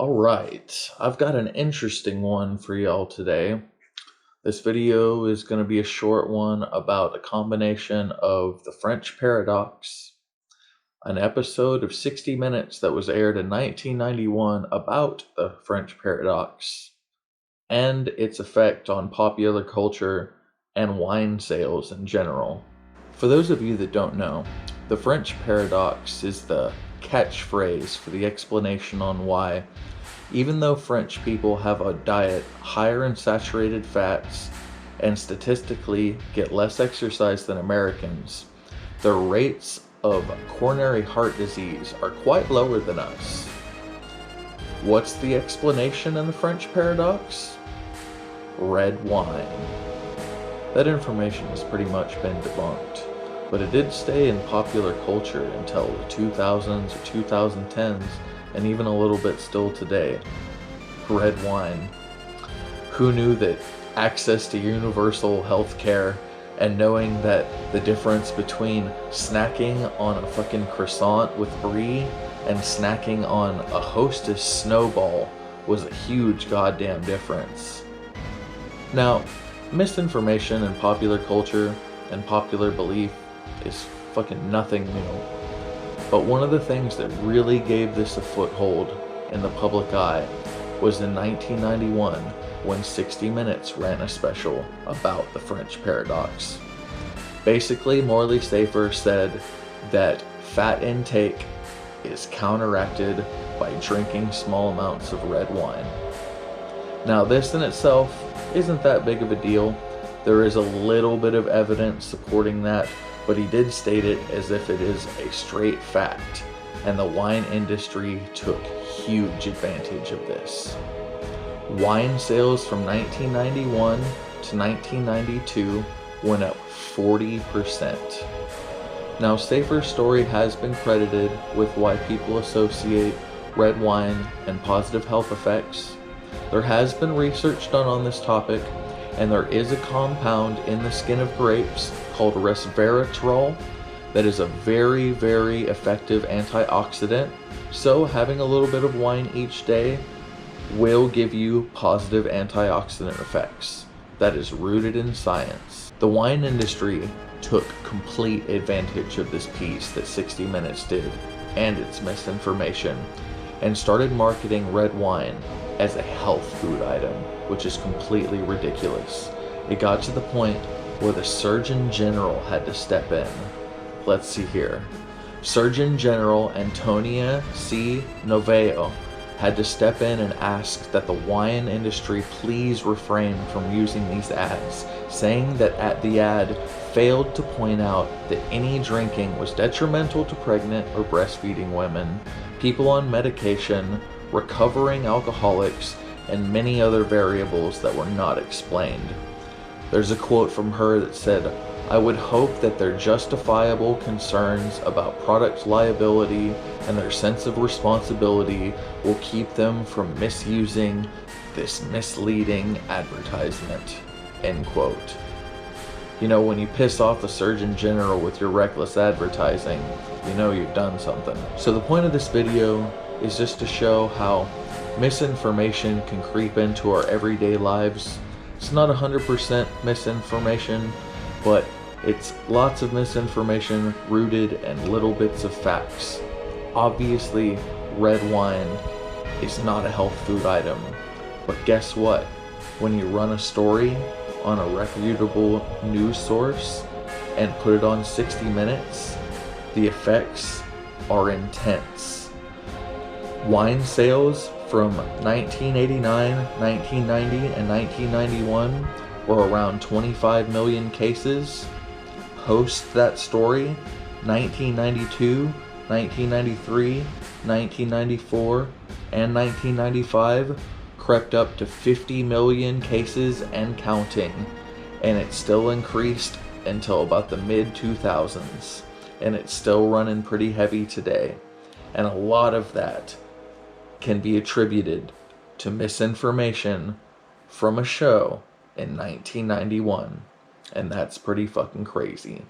Alright, I've got an interesting one for y'all today. This video is going to be a short one about a combination of the French Paradox, an episode of 60 Minutes that was aired in 1991 about the French Paradox, and its effect on popular culture and wine sales in general. For those of you that don't know, the French Paradox is the catchphrase for the explanation on why, even though French people have a diet higher in saturated fats and statistically get less exercise than Americans, their rates of coronary heart disease are quite lower than us. What's the explanation in the French Paradox? Red wine. That information has pretty much been debunked, but it did stay in popular culture until the 2000s or 2010s, and even a little bit still today. Red wine. Who knew that access to universal health care and knowing that the difference between snacking on a fucking croissant with brie and snacking on a Hostess snowball was a huge goddamn difference. Now, misinformation in popular culture and popular belief is fucking nothing new. But one of the things that really gave this a foothold in the public eye was in 1991 when 60 Minutes ran a special about the French Paradox. Basically, Morley Safer said that fat intake is counteracted by drinking small amounts of red wine. Now, this in itself isn't that big of a deal. There is a little bit of evidence supporting that, but he did state it as if it is a straight fact, and the wine industry took huge advantage of this. Wine sales from 1991 to 1992 went up 40%. Now, Safer's story has been credited with why people associate red wine and positive health effects. There has been research done on this topic, and there is a compound in the skin of grapes called resveratrol that is a very, very effective antioxidant. So having a little bit of wine each day will give you positive antioxidant effects. That is rooted in science. The wine industry took complete advantage of this piece that 60 Minutes did and its misinformation, and started marketing red wine as a health food item, which is completely ridiculous. It got to the point where the Surgeon General had to step in. Let's see here. Surgeon General Antonia C. Noveo had to step in and ask that the wine industry please refrain from using these ads, saying that the ad failed to point out that any drinking was detrimental to pregnant or breastfeeding women, people on medication, recovering alcoholics, and many other variables that were not explained. There's a quote from her that said, "I would hope that their justifiable concerns about product liability and their sense of responsibility will keep them from misusing this misleading advertisement." End quote. You know, when you piss off the Surgeon General with your reckless advertising, you know you've done something. So the point of this video is just to show how misinformation can creep into our everyday lives. It's not 100% misinformation, but it's lots of misinformation rooted in little bits of facts. Obviously, red wine is not a health food item, but guess what? When you run a story on a reputable news source and put it on 60 Minutes, the effects are intense. Wine sales from 1989, 1990, and 1991 were around 25 million cases. Post that story, 1992, 1993, 1994, and 1995 crept up to 50 million cases and counting, and it still increased until about the mid-2000s, and it's still running pretty heavy today. And a lot of that can be attributed to misinformation from a show in 1991, and that's pretty fucking crazy.